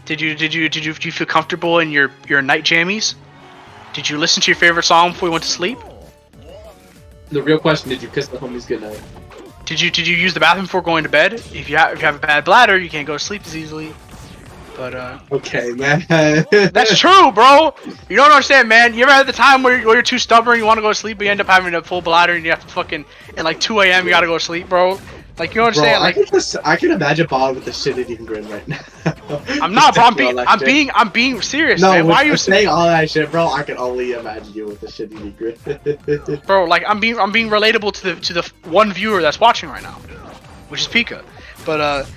Did you feel comfortable in your night jammies? Did you listen to your favorite song before you went to sleep? The real question: did you kiss the homies goodnight? Did you use the bathroom before going to bed? If you have a bad bladder, you can't go to sleep as easily. But okay, man. That's true, bro. You don't understand, man. You ever had the time where you're too stubborn, you want to go to sleep, but you end up having a full bladder, and you have to fucking at like 2 a.m. you gotta go to sleep, bro. Like you understand? Bro, like I can imagine Bob with the shit-eating grin right now. I'm not, bro. I'm being serious, no, man. Why are you saying all that shit, bro? I can only imagine you with the shit-eating grin. Bro, like I'm being relatable to the one viewer that's watching right now, which is Pika. But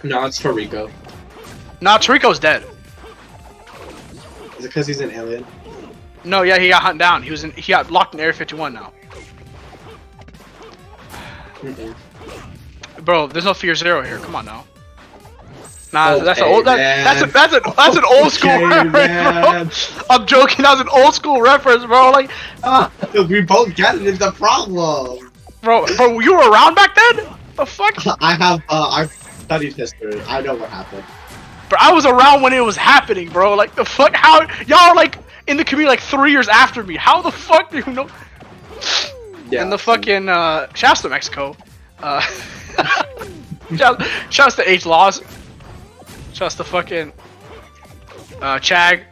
no, it's Toriko. nah, Toriko's dead. Is it because he's an alien? No, yeah, he got hunted down. He got locked in Area 51 now. Bro, there's no Fear Zero here. Come on now. Nah, okay, that's an old school reference, bro. I'm joking. That was an old school reference, bro. Like, we both get it. It's the problem. Bro, you were around back then? The fuck? I've studied history. I know what happened. But I was around when it was happening, bro. Like, the fuck? How y'all are like in the community like 3 years after me? How the fuck do you know? Yeah. And the fucking shouts to Mexico. Shouts to H Laws. Shouts to fucking Chag.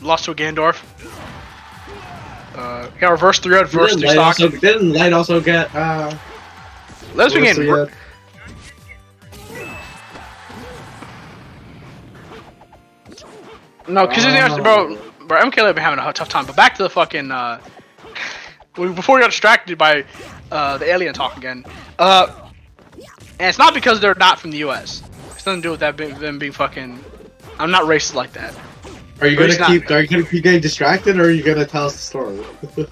Lost to a Gandorf. Got reverse 3-0 versus 3 stock. Didn't Light also get Let's begin. No, because bro, MKL have been having a tough time. But back to the fucking before we got distracted by the alien talk again. And it's not because they're not from the U.S. It's nothing to do with that them being fucking. I'm not racist like that. Are you gonna keep getting distracted, or are you gonna tell us the story?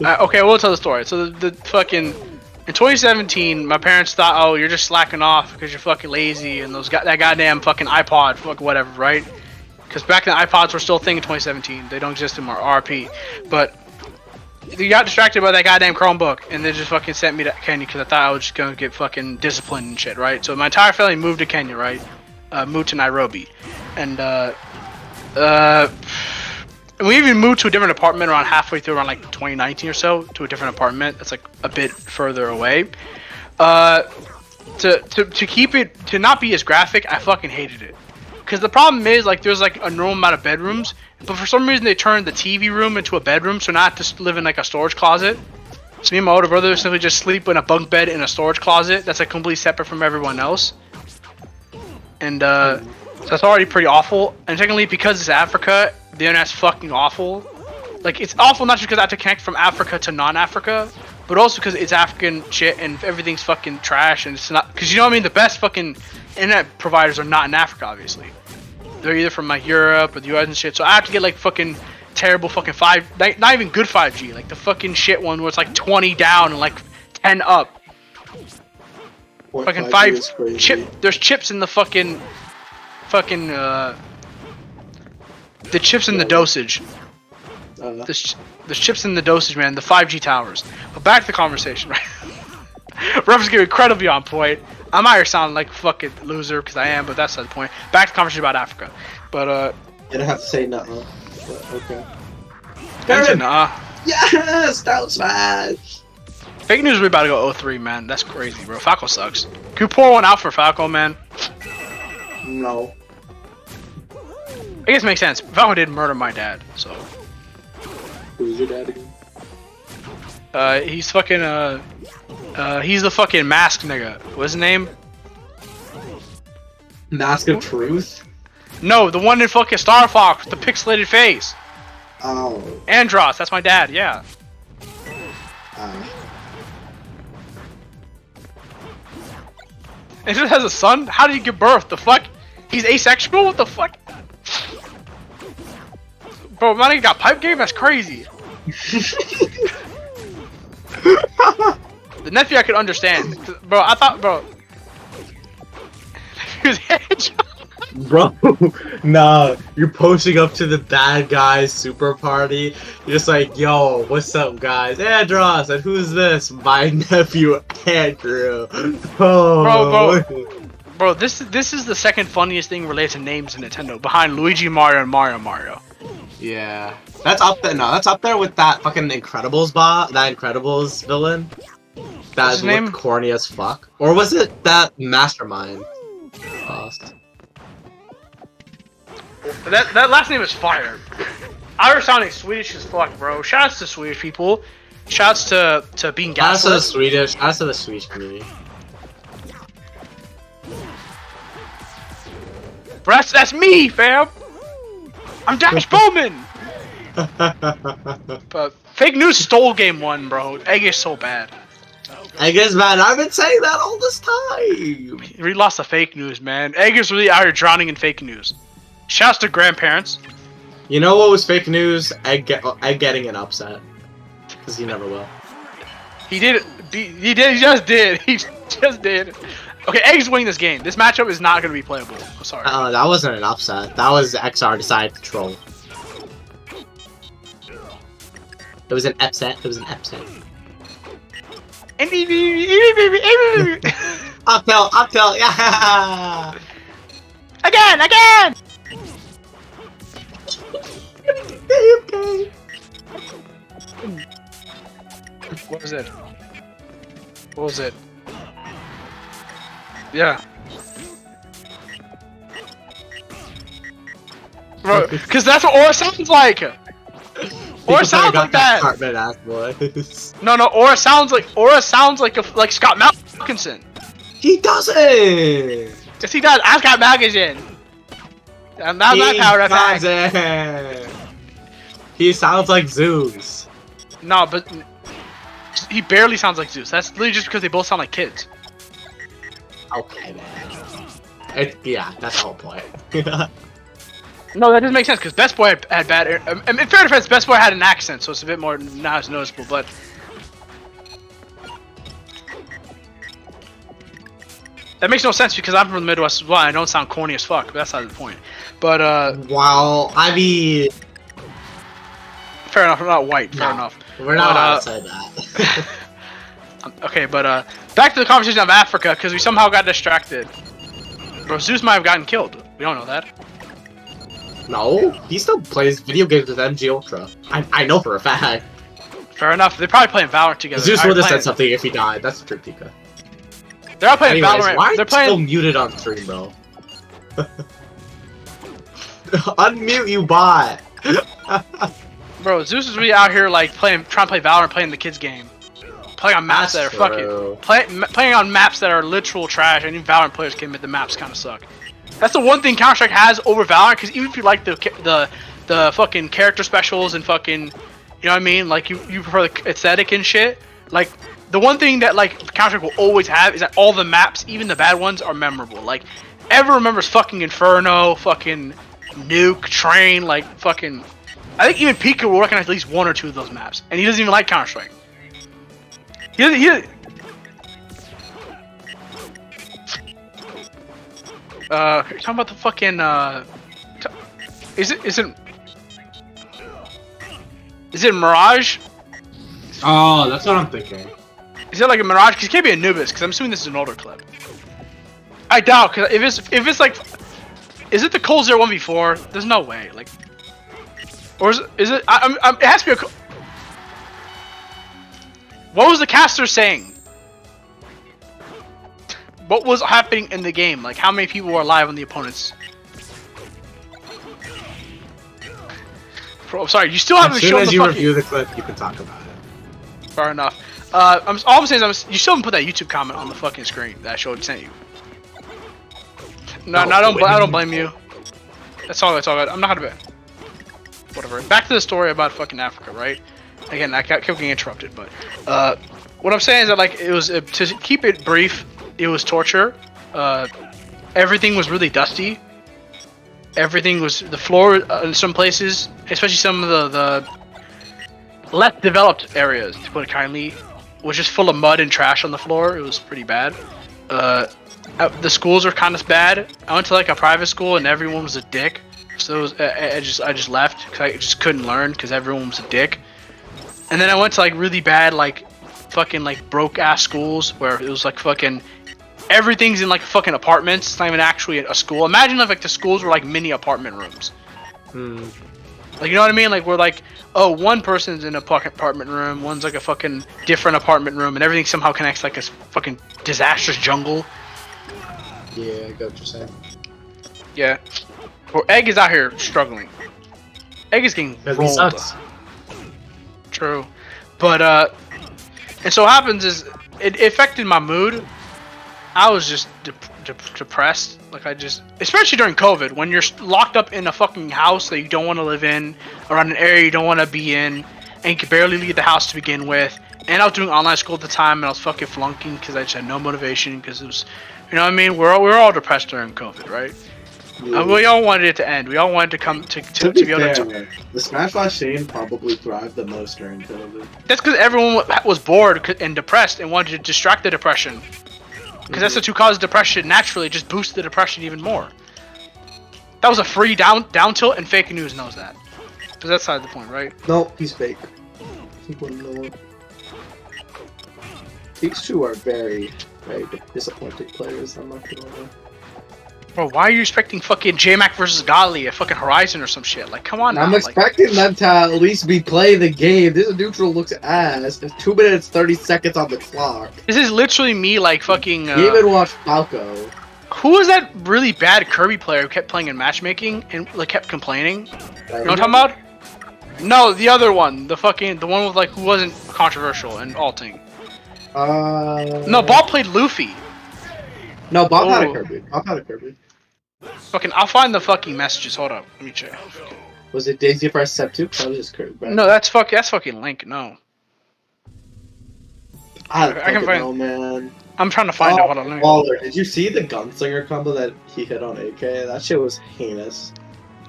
Okay, we'll tell the story. So the fucking in 2017, my parents thought, oh, you're just slacking off because you're fucking lazy and that goddamn fucking iPod, fuck whatever, right? Because back then iPods were still a thing in 2017. They don't exist anymore, RP. But they got distracted by that goddamn Chromebook, and they just fucking sent me to Kenya because I thought I was just gonna get fucking disciplined and shit, right? So my entire family moved to Kenya, right? Moved to Nairobi, and we even moved to a different apartment around halfway through, around like 2019 or so, to a different apartment that's like a bit further away. To keep it to not be as graphic, I fucking hated it. Because the problem is, like, there's like a normal amount of bedrooms, but for some reason they turned the TV room into a bedroom, so not to live in like a storage closet. So me and my older brother simply just sleep in a bunk bed in a storage closet that's like completely separate from everyone else. And so that's already pretty awful. And secondly, because it's Africa, the internet's fucking awful. Like, it's awful not just because I have to connect from Africa to non-Africa, but also because it's African shit and everything's fucking trash, and it's not. Because you know what I mean? The best fucking internet providers are not in Africa, obviously. They're either from like Europe or the US and shit. So I have to get like fucking terrible fucking not even good 5G, like the fucking shit one where it's like 20 down and like 10 up. Fucking 5 chip. There's chips in the fucking the chips in the dosage. There's chips in the dosage, man. The 5G towers. But back to the conversation, right? Ruff's getting incredibly on point. I might sound like a fucking loser because I am, but that's not the point. Back to the conversation about Africa. But you don't have to say nothing. Okay. Yes, down smash. Fake news. We're about to go 0-3, man. That's crazy, bro. Falco sucks. Can you pour one out for Falco, man? No. I guess it makes sense. Falco did murder my dad, so. Who's your dad again? He's fucking he's the fucking mask nigga. What's his name? Mask of Truth? No, the one in fucking Star Fox with the pixelated face. Oh. Andros, that's my dad, yeah. And he has a son? How did he give birth? The fuck? He's asexual? What the fuck? Bro, my nigga got pipe game? That's crazy. The nephew I could understand. Bro, I thought, bro. He was Bro, nah, you're posting up to the bad guys super party. You're just like, yo, what's up, guys? Andros, and who's this? My nephew, Andrew. Oh. Bro, this is the second funniest thing related to names in Nintendo, behind Luigi, Mario, and Mario. Yeah. That's up there. No, that's up there with that fucking Incredibles that Incredibles villain. That his looked name? corny as fuck. Or was it that Mastermind boss? That last name is fire. Irish sounding Swedish as fuck, bro. Shouts to Swedish people. Shouts to being Shouts to the gaslit. Swedish. Shouts to the Swedish community. Bro, that's me, fam. I'm Dash Bowman. But fake news stole game 1, bro. Egg is so bad. I guess, man, I've been saying that all this time. We lost the fake news, man. Egg is really out here drowning in fake news. Shouts to grandparents. You know what was fake news? Egg getting an upset. Because he never will. He did. He just did. He just did. Okay, Egg's winning this game. This matchup is not going to be playable. I'm sorry. That wasn't an upset. That was XR decided to troll. It was an upset. It was an upset. Uphill, yeah! Again! Okay. What was it? What was it? Yeah. Bro, because that's what Aura sounds like! Aura sounds like that! Ass voice. No, Aura sounds like Scott Malkinson. He doesn't! Yes, he does. I Scott Malkinson. And that's my power effect. Doesn't. He sounds like Zeus. No, but he barely sounds like Zeus. That's literally just because they both sound like kids. Okay, man. Yeah, that's the whole point. No, that doesn't make sense because Best Boy had bad. In fair defense, Best Boy had an accent, so it's a bit more not as noticeable. But that makes no sense because I'm from the Midwest as well. I don't sound corny as fuck, but that's not the point. But well, I mean, fair enough. I'm not white. Fair enough. We're not allowed to say that. Okay, but back to the conversation of Africa because we somehow got distracted. Bro, Zeus might have gotten killed. We don't know that. No, he still plays video games with MG Ultra. I know for a fact. Fair enough. They're probably playing Valorant together. Zeus would have said something if he died. That's true, Pika. They're all playing Anyways, Valorant. Why They're are you still playing. muted on stream, bro? Unmute, you bot. Bro, Zeus is really out here like trying to play Valorant, playing the kids game, playing on maps That's that are true. playing on maps that are literal trash. And even Valorant players can admit the maps kind of suck. That's the one thing Counter-Strike has over Valorant, because even if you like the fucking character specials and fucking, you know what I mean, like you prefer the aesthetic and shit, like the one thing that like Counter-Strike will always have is that all the maps, even the bad ones, are memorable. Like everyone remembers fucking Inferno, fucking Nuke, Train, like fucking. I think even Pika will recognize at least one or two of those maps, and he doesn't even like Counter-Strike. You're talking about the fucking is it Mirage? Oh, that's what I'm thinking. Is it like a Mirage? Cause it can't be Anubis, because I'm assuming this is an older clip. I doubt, cause if it's like, is it the Cold Zero 1v4? There's no way, like, or is it? It has to be a. What was the caster saying? What was happening in the game? Like, how many people were alive on the opponents? Bro, I'm sorry, you still haven't shown the As soon as you fucking... review the clip, you can talk about it. Fair enough. All I'm saying is, you still haven't put that YouTube comment on the fucking screen that I sent you. No, I don't blame you. That's all good. I'm not gonna... Whatever. Back to the story about fucking Africa, right? Again, I kept getting interrupted, but... what I'm saying is that, like, it was... to keep it brief... It was torture. Everything was really dusty. Everything was the floor in some places, especially some of the less developed areas, to put it kindly, was just full of mud and trash on the floor. It was pretty bad. The schools were kind of bad. I went to like a private school and everyone was a dick. So it was, I just left because I just couldn't learn because everyone was a dick. And then I went to like really bad like fucking like broke ass schools where it was like fucking everything's in like fucking apartments. It's not even actually a school. Imagine if like the schools were like mini apartment rooms. Like, you know what I mean? Like, we're like, oh, one person's in a apartment room, one's like a fucking different apartment room, and everything somehow connects like a fucking disastrous jungle. Yeah, I get what you're saying. Yeah. Or Egg is out here struggling. Egg is getting Because he rolled. sucks. True. But, and so what happens is, it affected my mood. I was just depressed. Like, especially during COVID, when you're locked up in a fucking house that you don't want to live in, around an area you don't want to be in, and you can barely leave the house to begin with. And I was doing online school at the time, and I was fucking flunking because I just had no motivation, because it was, you know what I mean? We were all depressed during COVID, right? Yeah. And we all wanted it to end. We all wanted to come to be able to. The Smash Bros. Scene probably thrived the most during COVID. That's because everyone was bored and depressed and wanted to distract the depression. Because that's the two causes of depression naturally, just boost the depression even more. That was a free down tilt, and fake news knows that. But that's side of the point, right? No, he's fake. He wouldn't know it. These two are very, very disappointing players, I'm not gonna lie. Bro, why are you expecting fucking J-Mac versus Godly at fucking Horizon or some shit? Like, come on now. I'm expecting them to at least be playing the game. This neutral looks ass. There's 2 minutes 30 seconds on the clock. This is literally me, like, fucking... You even watch Falco. Who was that really bad Kirby player who kept playing in matchmaking and, like, kept complaining? You know what I'm talking about? No, the other one. The one with, like, who wasn't controversial and alting. No, Bob played Luffy. No, Bob had a Kirby. Bob had a Kirby. Fucking, I'll find the fucking messages. Hold up, let me check. Was it Daisy vs. Step 2? That was just Kirby. Right? No, that's fucking Link. No, I can find. know, man. I'm trying to find out what I learned. Waller, did you see the gunslinger combo that he hit on AK? That shit was heinous.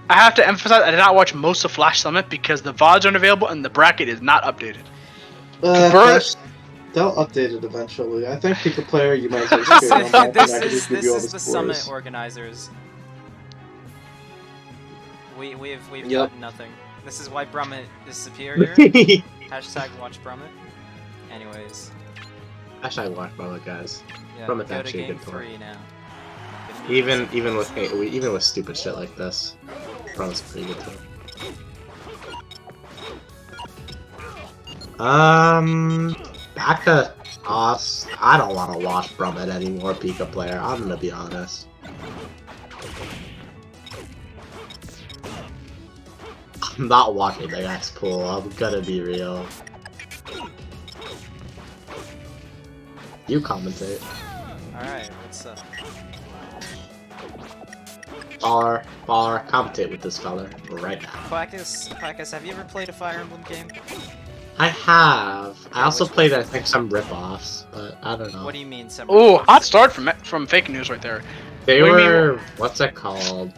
I have to emphasize, I did not watch most of Flash Summit because the VODs aren't available and the bracket is not updated. They'll update it eventually. I think pick a player you might as well just get on This is the summit organizers. We've got nothing. This is why Brummit is superior. Hashtag watch Brummit. Anyways. Hashtag watch Brummit, guys. Yeah, Brummit's go to actually a game good player. 3 now. Even with stupid shit like this, Brummit's pretty good too. Back to us. I don't want to watch Brummit anymore, Pika player. I'm gonna be honest. I'm not watching the next pool. I'm gonna be real. You commentate. Alright, what's up? Bar, commentate with this fella right now. Quackus, have you ever played a Fire Emblem game? I have. I also played, I think, some rip-offs, but I don't know. What do you mean, some Oh, hot start from fake news right there. They What do you were, what's it called?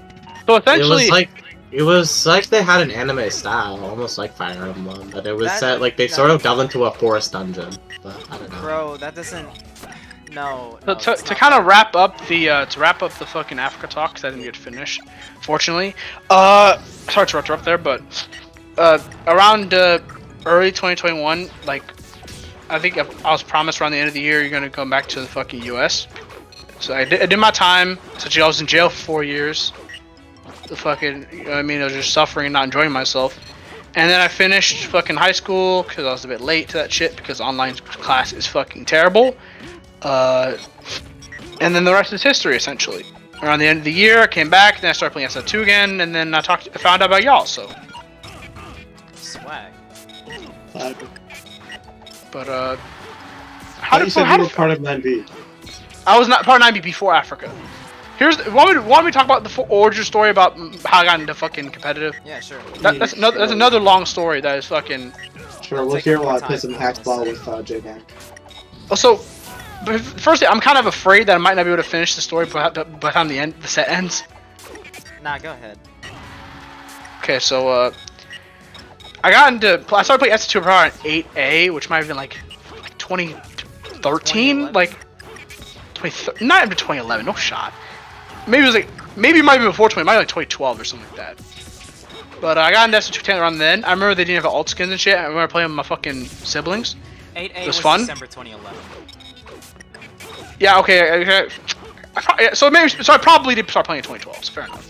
So essentially, It was like they had an anime style, almost like Fire Emblem, but it was That- set like they sort of delved into a forest dungeon. But I don't know. Bro, that doesn't... No. to kind of wrap up the fucking Africa talk, because I didn't get finished, fortunately. Sorry to interrupt there, but around early 2021, like I think I was promised around the end of the year you're gonna come back to the fucking U.S. So I did my time. Essentially, I was in jail for 4 years. The fucking, you know what I mean, I was just suffering and not enjoying myself. And then I finished fucking high school because I was a bit late to that shit because online class is fucking terrible. And then the rest is history, essentially. Around the end of the year, I came back, then I started playing SF2 again, and then I found out about y'all, so. Swag. But, How you said you were part of 9B? I was not part of 9B before Africa. Want me to talk about the origin story about how I got into fucking competitive? Yeah, sure. That's another long story that is fucking... Sure, we'll hear while I play some hack ball with J-Mac. Also, but firstly, I'm kind of afraid that I might not be able to finish the story by the time the set ends. Nah, go ahead. Okay, so I started playing SF2 Power on 8A, which might have been like 2013, like not even 2011, no shot. Maybe it might be before 20, it might be like 2012 or something like that. But I got into SF2 10 around then. I remember they didn't have alt skins and shit. I remember playing with my fucking siblings. 8A it was fun. December 2011. Yeah, okay. So I probably did start playing in 2012. So fair enough.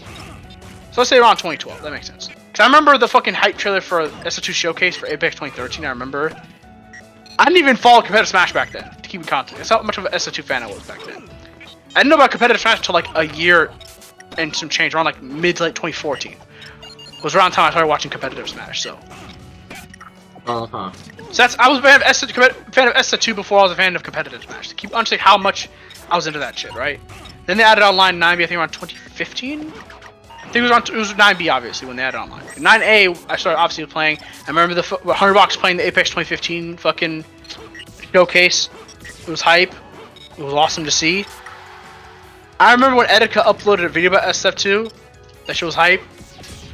So let's say around 2012. That makes sense. Cause I remember the fucking hype trailer for SO2 Showcase for Apex 2013. I remember. I didn't even follow competitive Smash back then. To keep in context, that's how much of an SO2 fan I was back then. I didn't know about competitive Smash until like a year and some change, around like mid to late 2014. It was around the time I started watching competitive Smash. So. Uh-huh. So I was a fan of SO2 before I was a fan of competitive Smash. To keep honestly how much I was into that shit, right? Then they added online 9B, I think around 2015. I think it was 9B obviously when they added online. 9A I started obviously playing. I remember the $100 playing the Apex 2015 fucking showcase. It was hype. It was awesome to see. I remember when Etika uploaded a video about SF2. That shit was hype.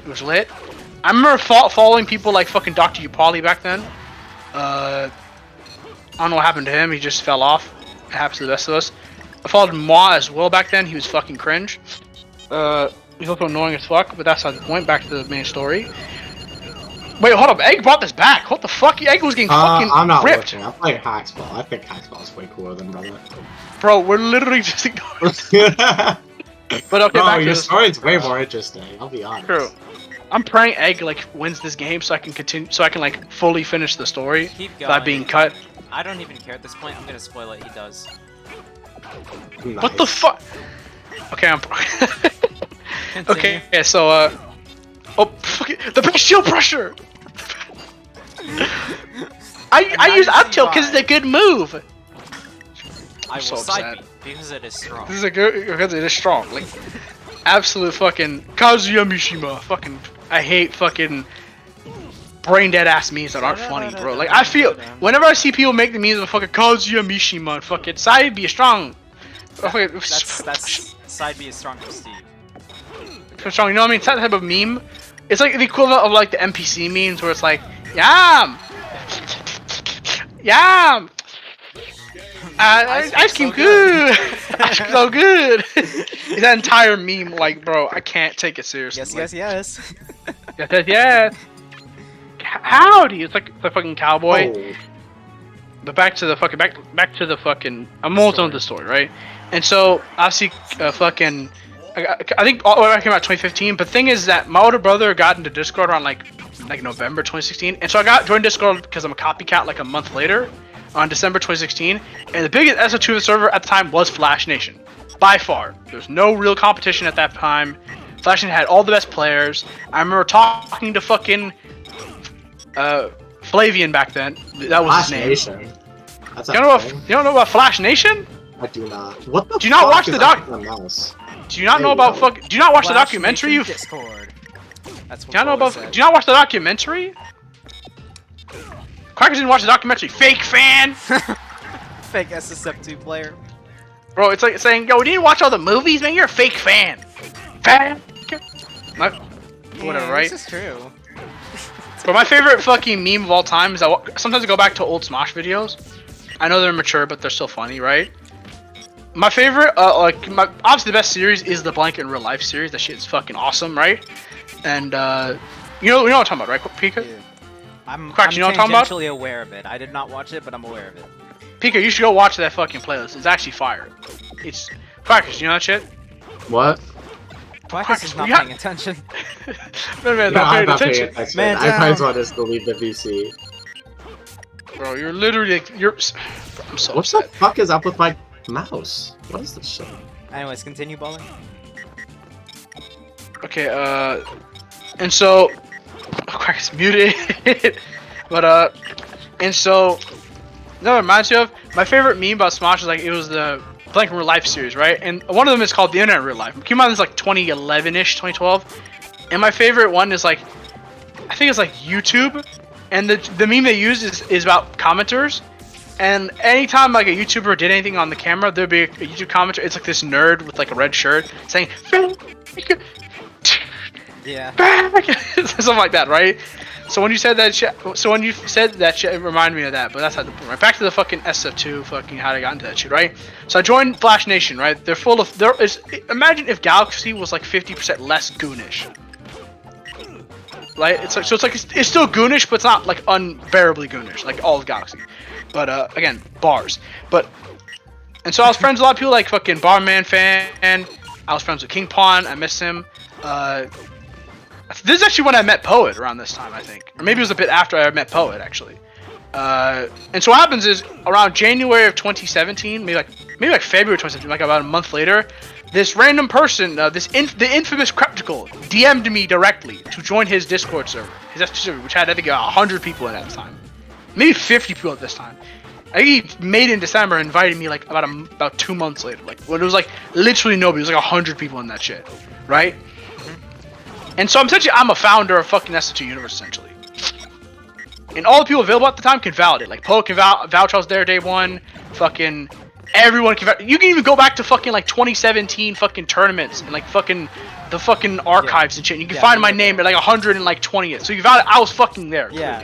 It was lit. I remember following people like fucking Dr. Upali back then. I don't know what happened to him. He just fell off. It happens to the best of us. I followed Ma as well back then. He was fucking cringe. He's also annoying as fuck, but that's not the point. Back to the main story. Wait, hold up. Egg brought this back. What the fuck? Egg was getting fucking I'm not ripped. looking. I'm playing Hacksball. I think Hacksball is way cooler than Brummit. Bro, we're literally just ignoring. But okay, Bro, back to your this. story's way more interesting. I'll be honest. True. I'm praying Egg like wins this game so I can continue, so I can like fully finish the story Keep going. without being cut. I don't even care at this point. I'm gonna spoil it. He does. Nice. What the fuck? Okay, I'm. Continue. Okay, yeah, so oh, fuck it. The best shield pressure. I use up tilt because it's a good move. I will so side upset. beat because it is strong. This is a good because it is strong. Like absolute fucking Kazuya Mishima. Fucking I hate fucking brain dead ass memes that aren't funny, bro. Like I feel whenever I see people make the memes of fucking Kazuya Mishima and fucking side be strong. That's side B is strong for Steve. Strong, you know what I mean? It's that type of meme. It's like the equivalent of like the NPC memes where it's like, yam, yam, ice cream so good, ice cream so good. It's that entire meme, like, bro, I can't take it seriously. Yes, yes, yes. Yes. Howdy, it's like the fucking cowboy. Oh. But back to the fucking. I'm almost on the story, right? And so obviously, fucking. I think all that came out 2015. But the thing is that my older brother got into Discord around like November 2016, and so I joined Discord because I'm a copycat like a month later, on December 2016. And the biggest SO2 server at the time was Flash Nation, by far. There was no real competition at that time. Flash Nation had all the best players. I remember talking to fucking Flavian back then. That was Flash his name. Nation. That's You don't know about Flash Nation? I do not. What the Do you not fuck watch is the doc- up with my mouse? Do you not know There you about go. fucking? Do you not watch the Flash documentary? Nation You Discord. That's what do you not know Boa about? said. Do you not watch the documentary? Crackers didn't watch the documentary. Fake fan, Fake SSF2 player. bro. It's like saying, yo, we didn't watch all the movies, man. You're a fake fan. Fan. Whatever, Yeah, right? This is true. But my favorite fucking meme of all time is sometimes I go back to old Smosh videos. I know they're mature, but they're still funny, right? My favorite, obviously the best series is the Blanket in Real Life series. That shit is fucking awesome, right? And you know what I'm talking about, right, Pika? Yeah. I'm Crack, you know what I'm talking about? tangentially aware of it. I did not watch it, but I'm aware of it. Pika, you should go watch that fucking playlist. It's actually fire. It's Crackers, you know that shit? What? Quackus is not we got- paying attention. Man, No, not I'm paying not paying attention. attention. Man I might as down. well just delete the VC. Bro, you're literally bro, I'm so What the upset. fuck is up with my mouse? What is this shit? Anyways, continue balling. Okay, and so Crackers muted. But and so that reminds me of my favorite meme about Smosh is like it was the Blank in Real Life series, right? And one of them is called The Internet in Real Life. It came out in like 2011-ish, 2012. And my favorite one is like, I think it's like YouTube. And the meme they use is about commenters. And anytime like a YouTuber did anything on the camera, there'd be a YouTube commenter. It's like this nerd with like a red shirt saying, Yeah. something like that, right? So when you said that shit, it reminded me of that. But that's how the right back to the fucking SF2, fucking how they got into that shit, right? So I joined Flash Nation, right? They're full of imagine if Galaxy was like 50% less goonish. Right? It's still goonish, but it's not like unbearably goonish like all of Galaxy. But again, bars. But And so I was friends with a lot of people like fucking Barman Fan. I was friends with King Pawn. I miss him. This is actually when I met Poet around this time, I think. Or maybe it was a bit after I met Poet, actually. And so what happens is, around January of 2017, maybe like February 2017, like about a month later, this random person, the infamous Cryptical, DM'd me directly to join his Discord server, his S2 server, which had, I think, 100 people in it at the time. Maybe 50 people at this time. I think he made it in December and invited me like about 2 months later, like when it was like literally nobody. It was like 100 people in that shit, right? And so I'm a founder of fucking S2 Universe essentially, and all the people available at the time can validate. Like Poe can vouch I was there day one. Fucking everyone can. You can even go back to fucking like 2017 fucking tournaments and like fucking the fucking archives and shit. And you can find my name at like 120th. So you validate I was fucking there. Yeah.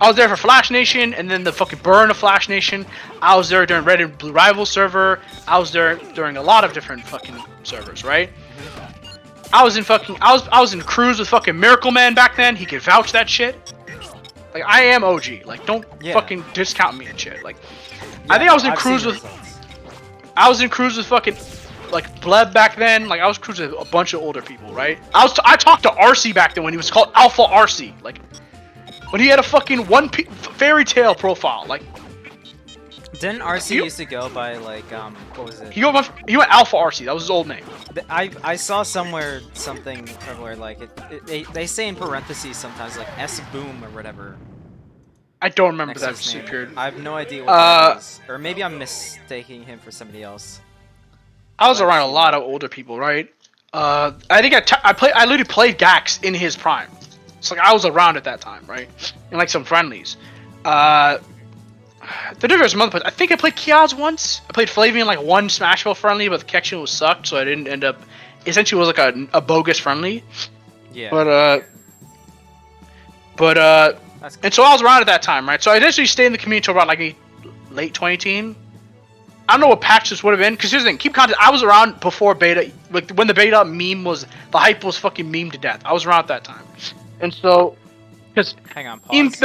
I was there for Flash Nation, and then the fucking burn of Flash Nation. I was there during Red and Blue Rival server. I was there during a lot of different fucking servers, right? I was in crews with fucking Miracle Man back then. He could vouch that shit. Like I am OG. Like don't fucking discount me and shit. Like I think I was in crews with. I was in crews with fucking like Bleb back then. Like I was cruising with a bunch of older people, right? I talked to RC back then when he was called Alpha RC. Like. When he had a fucking fairy tale profile, like. Didn't RC used to go by like what was it? He went Alpha RC. That was his old name. I saw somewhere something where like they say in parentheses sometimes like S Boom or whatever. I don't remember Next that to his name. period. I have no idea what that was, or maybe I'm mistaking him for somebody else. I was around a lot of older people, right? I think I literally played Gax in his prime. So like I was around at that time, right? And like some friendlies. The difference some other places. I think I played Kiaz once. I played Flavian like one Smashville friendly, but the connection was sucked, so I didn't end up. Essentially, it was like a bogus friendly. Yeah. But and so I was around at that time, right? So I initially stayed in the community until about like late 2018. I don't know what patch this would have been, because here's the thing, keep context. I was around before beta, like when the beta meme was, the hype was fucking meme to death. I was around at that time. And so, because hang on, pause.